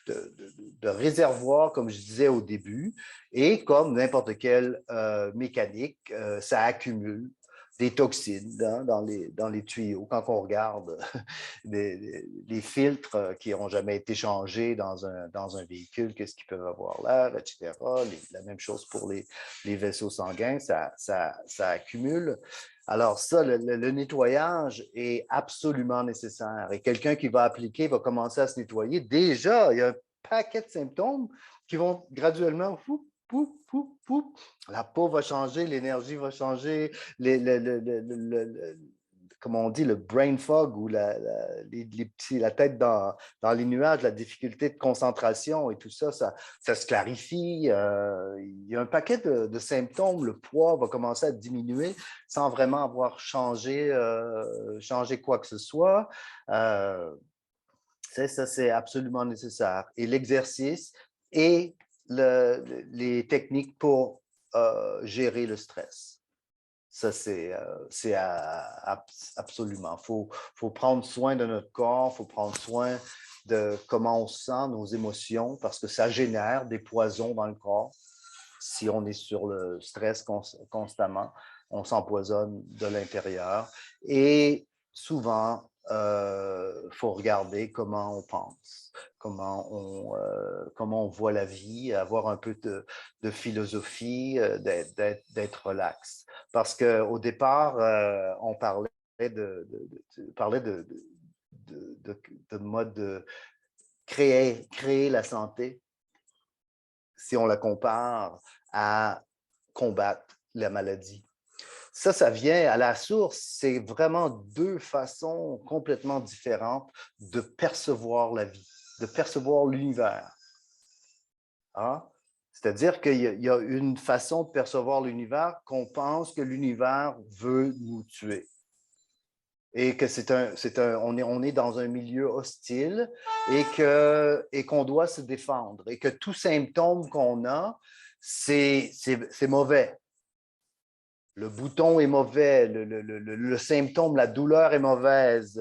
de réservoirs, comme je disais au début, et comme n'importe quelle mécanique, ça accumule des toxines dans les tuyaux. Quand on regarde les filtres qui n'ont jamais été changés dans un véhicule, qu'est-ce qu'ils peuvent avoir l'air, etc. La même chose pour les vaisseaux sanguins, ça accumule. Alors ça, le nettoyage est absolument nécessaire. Et quelqu'un qui va appliquer va commencer à se nettoyer. Déjà, il y a un paquet de symptômes qui vont graduellement la peau va changer, l'énergie va changer, comme on dit, le brain fog ou la tête dans les nuages, la difficulté de concentration et tout ça, ça se clarifie. Il y a un paquet de symptômes. Le poids va commencer à diminuer sans vraiment avoir changé quoi que ce soit. Ça, c'est absolument nécessaire. Et l'exercice et les techniques pour gérer le stress. Ça, c'est absolument. Il faut prendre soin de notre corps, il faut prendre soin de comment on se sent, nos émotions, parce que ça génère des poisons dans le corps. Si on est sur le stress constamment, on s'empoisonne de l'intérieur. Et souvent, faut regarder comment on pense, comment on voit la vie, avoir un peu de philosophie, d'être relax. Parce qu'au départ, on parlait de mode de créer la santé si on la compare à combattre la maladie. Ça vient à la source, c'est vraiment deux façons complètement différentes de percevoir la vie, de percevoir l'univers. Hein? C'est-à-dire qu'il y a une façon de percevoir l'univers qu'on pense que l'univers veut nous tuer. Et que on est dans un milieu hostile et qu'on doit se défendre. Et que tout symptôme qu'on a, c'est mauvais. Le bouton est mauvais, le symptôme, la douleur est mauvaise.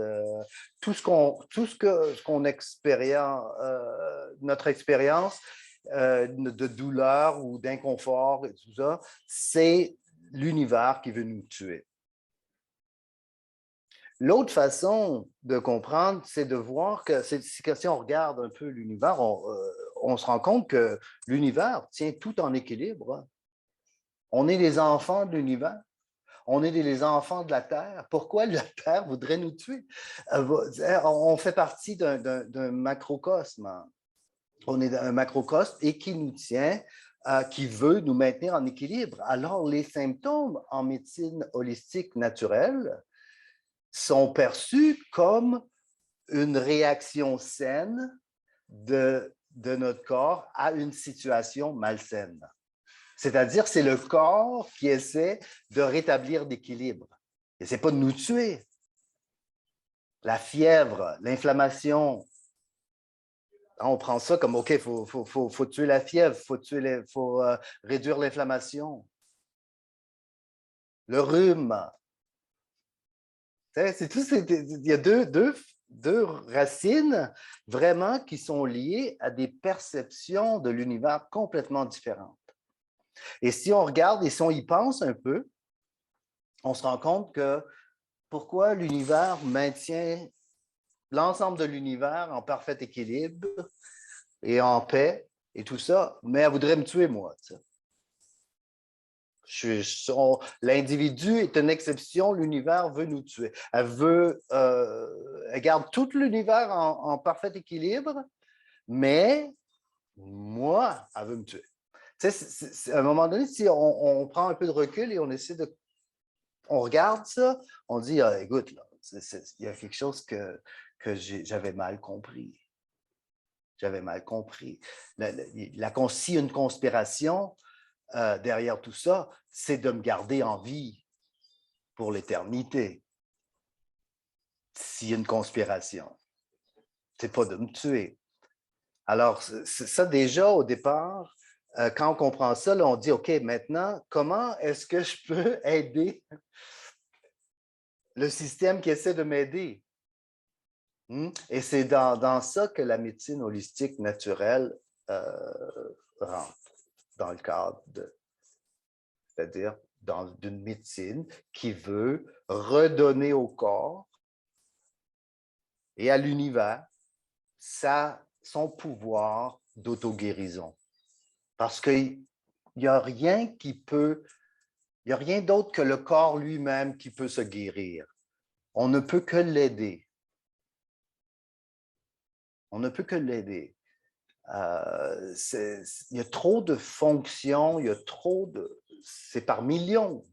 Tout ce qu'on expérience, notre expérience de douleur ou d'inconfort et tout ça, c'est l'univers qui veut nous tuer. L'autre façon de comprendre, c'est de voir que si on regarde un peu l'univers, on se rend compte que l'univers tient tout en équilibre. On est les enfants de l'univers. On est les enfants de la Terre. Pourquoi la Terre voudrait nous tuer? On fait partie d'un macrocosme. On est un macrocosme et qui nous tient, qui veut nous maintenir en équilibre. Alors, les symptômes en médecine holistique naturelle sont perçus comme une réaction saine de de notre corps à une situation malsaine. C'est-à-dire, c'est le corps qui essaie de rétablir l'équilibre. Et ce n'est pas de nous tuer. La fièvre, l'inflammation, on prend ça comme, OK, il faut tuer la fièvre, il faut réduire l'inflammation. Le rhume. C'est tout, il y a deux racines vraiment qui sont liées à des perceptions de l'univers complètement différentes. Et si on regarde et si on y pense un peu, on se rend compte que pourquoi l'univers maintient l'ensemble de l'univers en parfait équilibre et en paix et tout ça, mais elle voudrait me tuer, moi. L'individu est une exception, l'univers veut nous tuer. Elle garde tout l'univers en parfait équilibre, mais moi, elle veut me tuer. À un moment donné, si on prend un peu de recul et on regarde ça, on dit, écoute, là, il y a quelque chose que j'avais mal compris. J'avais mal compris. Si une conspiration derrière tout ça, c'est de me garder en vie pour l'éternité. S'il y a une conspiration, c'est pas de me tuer. Alors, ça déjà, au départ, quand on comprend ça, là, on dit, OK, maintenant, comment est-ce que je peux aider le système qui essaie de m'aider? Et c'est dans ça que la médecine holistique naturelle rentre, dans le cadre c'est-à-dire d'une médecine qui veut redonner au corps et à l'univers son pouvoir d'auto-guérison. Parce qu'il n'y a rien d'autre que le corps lui-même qui peut se guérir. On ne peut que l'aider. On ne peut que l'aider. Il y a trop de fonctions, c'est par millions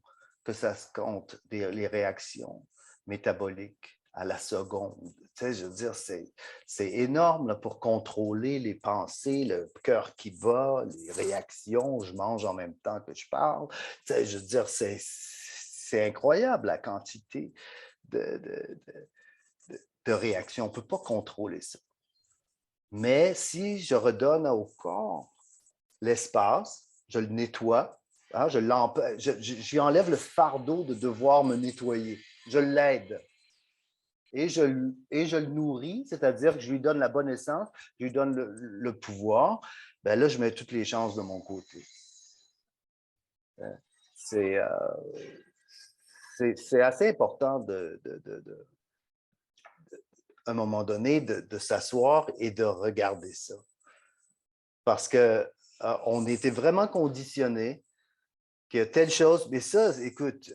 que ça se compte, les réactions métaboliques à la seconde. Je veux dire, c'est énorme là, pour contrôler les pensées, le cœur qui bat, les réactions, je mange en même temps que je parle. Je veux dire, c'est incroyable la quantité de réactions. On ne peut pas contrôler ça. Mais si je redonne au corps l'espace, je le nettoie, hein, je lui enlève le fardeau de devoir me nettoyer. Je l'aide. Et je le nourris, c'est-à-dire que je lui donne la bonne essence, je lui donne le pouvoir. Ben là, je mets toutes les chances de mon côté. C'est assez important à un moment donné, de s'asseoir et de regarder ça. Parce qu'on était vraiment conditionnés que telle chose, mais ça, écoute,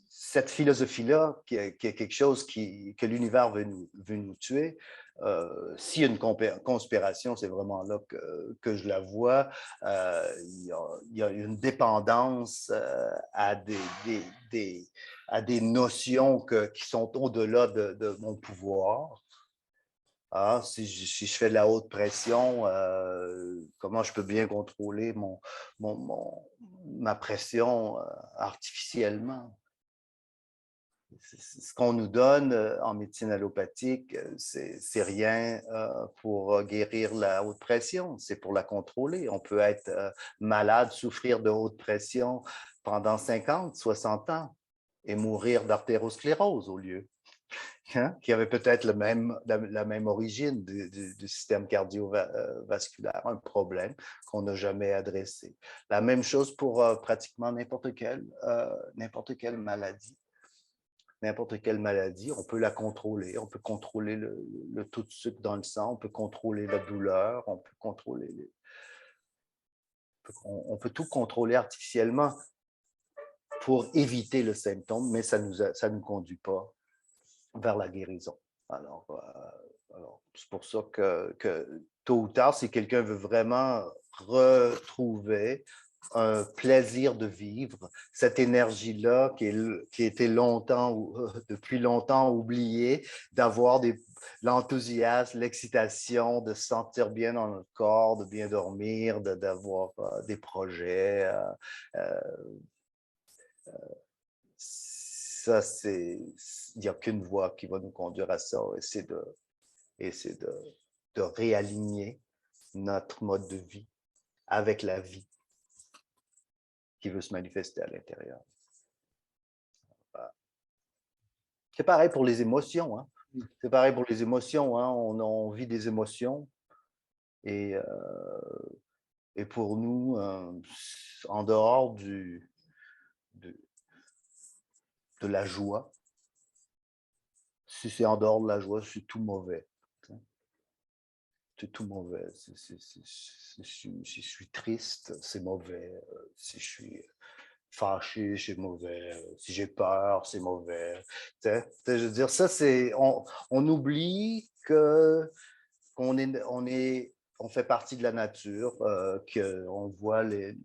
cette philosophie-là, qui est quelque chose que l'univers veut nous tuer, s'il y a une conspiration, c'est vraiment là que je la vois. Il y a une dépendance à des notions qui sont au-delà de mon pouvoir. Ah, si je fais de la haute pression, comment je peux bien contrôler ma pression artificiellement? Ce qu'on nous donne en médecine allopathique, c'est rien pour guérir la haute pression, c'est pour la contrôler. On peut être malade, souffrir de haute pression pendant 50, 60 ans et mourir d'artérosclérose au lieu. Hein, qui avait peut-être la même origine du système cardiovasculaire, un problème qu'on n'a jamais adressé. La même chose pour pratiquement n'importe quelle maladie. N'importe quelle maladie, on peut la contrôler. On peut contrôler le taux de sucre dans le sang, on peut contrôler la douleur, on peut contrôler on peut tout contrôler artificiellement pour éviter le symptôme, mais ça nous conduit pas vers la guérison. Alors c'est pour ça que tôt ou tard, si quelqu'un veut vraiment retrouver un plaisir de vivre, cette énergie-là qui était depuis longtemps oubliée, d'avoir l'enthousiasme, l'excitation, de se sentir bien dans notre corps, de bien dormir, d'avoir des projets. Ça, il n'y a qu'une voie qui va nous conduire à ça, et c'est de réaligner notre mode de vie avec la vie qui veut se manifester à l'intérieur. C'est pareil pour les émotions. Hein? C'est pareil pour les émotions. Hein? On vit des émotions. Et pour nous, en dehors de la joie, si c'est en dehors de la joie, c'est tout mauvais. C'est tout mauvais. Si je suis triste, c'est mauvais. Si je suis fâché, c'est mauvais. Si j'ai peur, c'est mauvais. Je veux dire, ça, c'est... On oublie qu'on on fait partie de la nature, qu'on voit les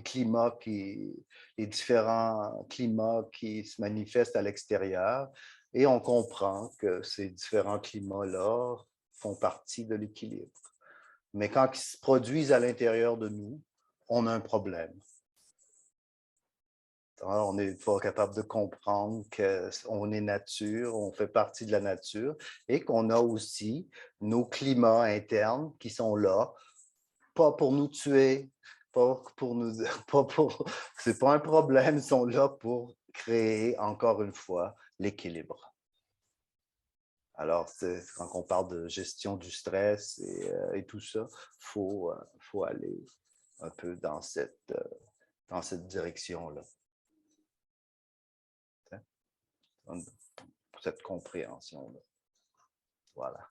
climats les différents climats qui se manifestent à l'extérieur, et on comprend que ces différents climats-là font partie de l'équilibre. Mais quand ils se produisent à l'intérieur de nous, on a un problème. On n'est pas capable de comprendre qu'on est nature, on fait partie de la nature, et qu'on a aussi nos climats internes qui sont là, pas pour nous tuer, c'est pas un problème, ils sont là pour créer, encore une fois, l'équilibre. Alors, quand on parle de gestion du stress et tout ça, faut aller un peu dans cette direction-là. Cette compréhension-là. Voilà.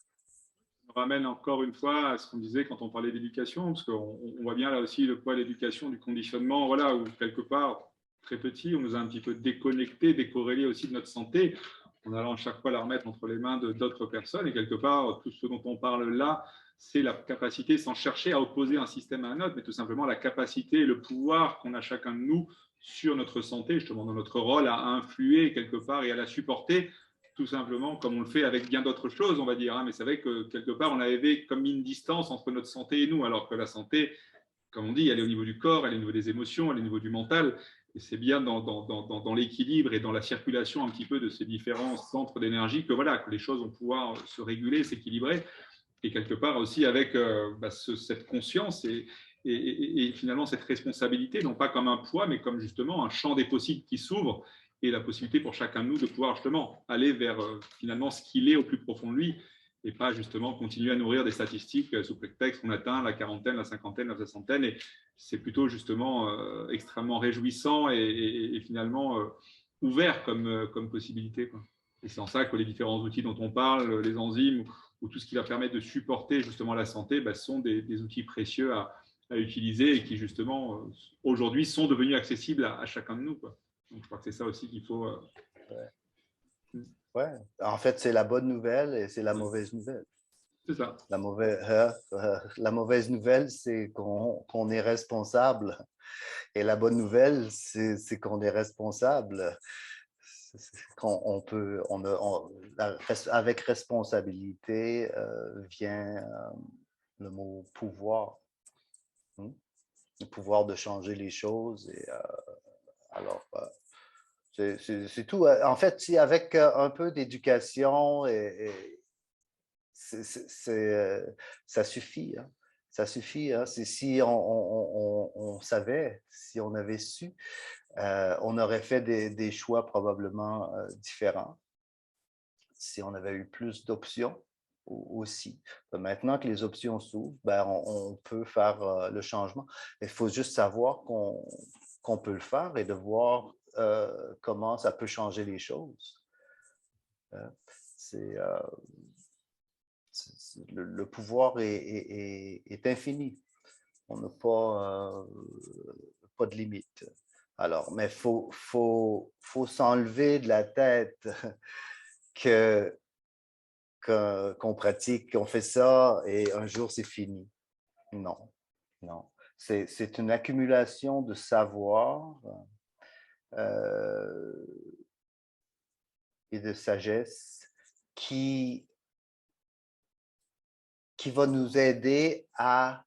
On ramène encore une fois à ce qu'on disait quand on parlait d'éducation, parce qu'on voit bien là aussi le poids de l'éducation, du conditionnement, voilà, où quelque part, très petit, on nous a un petit peu déconnectés, décorrélés aussi de notre santé, en allant chaque fois la remettre entre les mains d'autres personnes. Et quelque part, tout ce dont on parle là, c'est la capacité, sans chercher à opposer un système à un autre, mais tout simplement la capacité et le pouvoir qu'on a chacun de nous sur notre santé, justement dans notre rôle à influer quelque part et à la supporter, tout simplement comme on le fait avec bien d'autres choses, on va dire. Hein. Mais c'est vrai que quelque part, on avait comme mis une distance entre notre santé et nous, alors que la santé, comme on dit, elle est au niveau du corps, elle est au niveau des émotions, elle est au niveau du mental. Et c'est bien dans l'équilibre et dans la circulation un petit peu de ces différents centres d'énergie que, voilà, que les choses vont pouvoir se réguler, s'équilibrer. Et quelque part aussi avec cette conscience et finalement cette responsabilité, non pas comme un poids, mais comme justement un champ des possibles qui s'ouvre et la possibilité pour chacun de nous de pouvoir justement aller vers finalement ce qu'il est au plus profond de lui et pas justement continuer à nourrir des statistiques sous prétexte qu'on atteint la quarantaine, la cinquantaine, la soixantaine. Et c'est plutôt justement extrêmement réjouissant et finalement ouvert comme possibilité, quoi. Et c'est en ça que les différents outils dont on parle, les enzymes ou tout ce qui va permettre de supporter justement la santé, sont des outils précieux à utiliser et qui justement aujourd'hui sont devenus accessibles à chacun de nous, quoi. Donc je crois que c'est ça aussi qu'il faut. Ouais. En fait, c'est la bonne nouvelle et c'est la mauvaise nouvelle. C'est ça. La mauvaise nouvelle, c'est qu'on est responsable. Et la bonne nouvelle, c'est qu'on est responsable. Avec responsabilité vient le mot pouvoir. Le pouvoir de changer les choses. Et alors, c'est tout. En fait, si avec un peu d'éducation, ça suffit. Hein. Ça suffit. Hein. Si on savait, si on avait su, on aurait fait des choix probablement différents. Si on avait eu plus d'options aussi. Maintenant que les options s'ouvrent, on peut faire le changement. Il faut juste savoir qu'on peut le faire et de voir comment ça peut changer les choses. Le pouvoir est infini. On n'a pas de limite. Alors, mais faut s'enlever de la tête qu'on pratique, qu'on fait ça et un jour c'est fini. Non, non. c'est une accumulation de savoir et de sagesse qui va nous aider à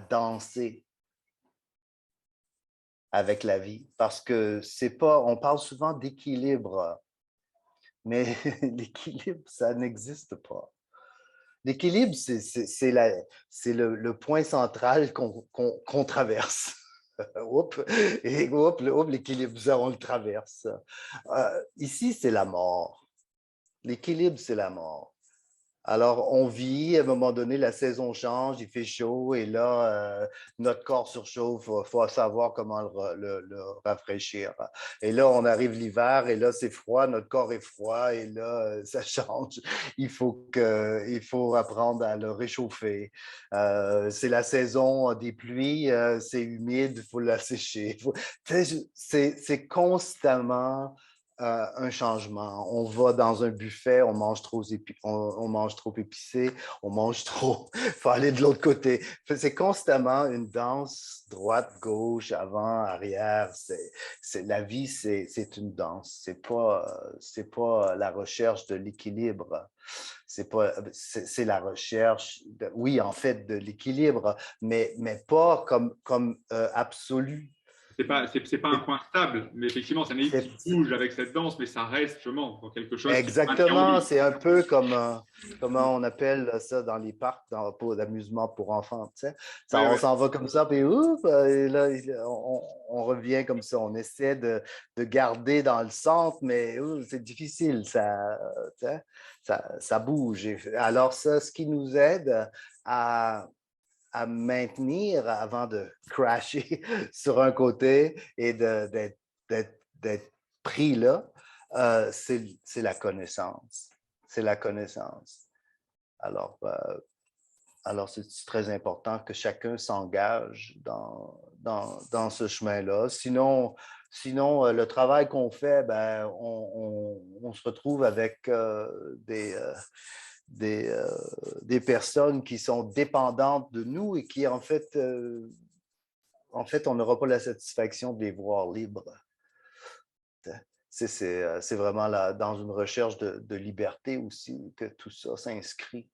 danser avec la vie. Parce que c'est pas, on parle souvent d'équilibre, mais l'équilibre, ça n'existe pas. L'équilibre, c'est le point central qu'on traverse. Et l'équilibre, ça, on le traverse. Ici, c'est la mort. L'équilibre, c'est la mort. Alors, on vit, à un moment donné, la saison change, il fait chaud, et là, notre corps surchauffe, il faut savoir comment le rafraîchir. Et là, on arrive l'hiver, et là, c'est froid, notre corps est froid, et là, ça change. Il faut apprendre à le réchauffer. C'est la saison des pluies, c'est humide, il faut la sécher. C'est constamment un changement. On va dans un buffet, on mange trop épicé, on mange trop, il faut aller de l'autre côté. C'est constamment une danse droite, gauche, avant, arrière. La vie, c'est une danse. C'est pas la recherche de l'équilibre. C'est la recherche, oui, en fait, de l'équilibre, mais pas comme absolu. C'est pas un point stable, mais effectivement, c'est un équilibre qui bouge avec cette danse, mais ça reste justement dans quelque chose qui maintient en Exactement, vie. c'est un peu comme, comment on appelle ça dans les parcs pour d'amusement pour enfants, tu sais. Ouais, On ouais. s'en va comme ça, puis ouf, et là, on revient comme ça. On essaie de garder dans le centre, mais c'est difficile, tu sais, ça bouge. Alors ça, ce qui nous aide à maintenir avant de crasher sur un côté et d'être pris là, c'est la connaissance. C'est la connaissance. Alors, c'est très important que chacun s'engage dans ce chemin-là. Sinon, le travail qu'on fait, ben, on se retrouve avec des personnes qui sont dépendantes de nous et qui, en fait, on n'aura pas la satisfaction de les voir libres. C'est vraiment dans une recherche de liberté aussi que tout ça s'inscrit.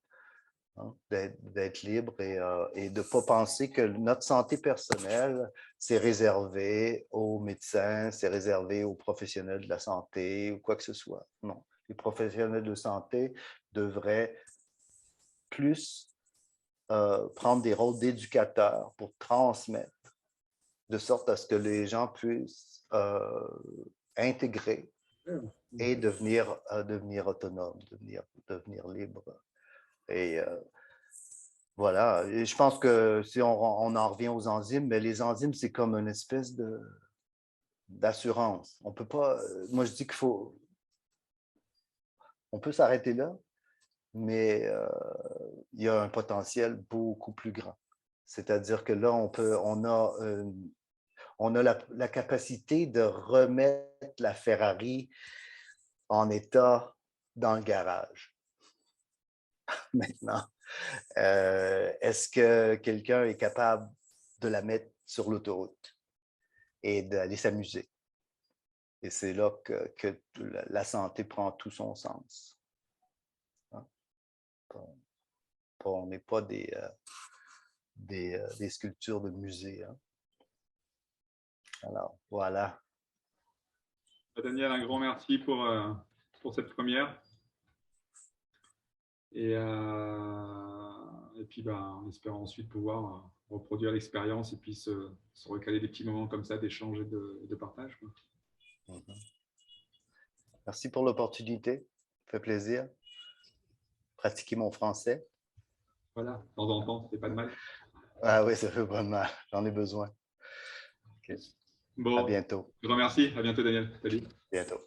Hein, d'être libre et de ne pas penser que notre santé personnelle, c'est réservé aux médecins, c'est réservé aux professionnels de la santé ou quoi que ce soit. Non, les professionnels de santé devraient plus prendre des rôles d'éducateurs pour transmettre, de sorte à ce que les gens puissent intégrer et devenir autonomes, devenir libres. Et voilà, et je pense que si on en revient aux enzymes, mais les enzymes, c'est comme une espèce d'assurance. On peut pas, moi je dis on peut s'arrêter là, mais il y a un potentiel beaucoup plus grand. C'est-à-dire que là, on a la capacité de remettre la Ferrari en état dans le garage. Maintenant, est-ce que quelqu'un est capable de la mettre sur l'autoroute et d'aller s'amuser? Et c'est là que la santé prend tout son sens. Hein? On n'est pas des sculptures de musée. Hein? Alors, voilà. Daniel, un grand merci pour cette première. Et puis, en espérant ensuite pouvoir reproduire l'expérience et puis se recaler des petits moments comme ça d'échange et de partage. Quoi. Merci pour l'opportunité. Ça fait plaisir. Pratiquer mon français. Voilà, de temps en temps, c'est pas de mal. Ah oui, ça fait pas de mal. J'en ai besoin. Okay. Bon, à bientôt. Je vous remercie. À bientôt, Daniel. Salut. Bientôt.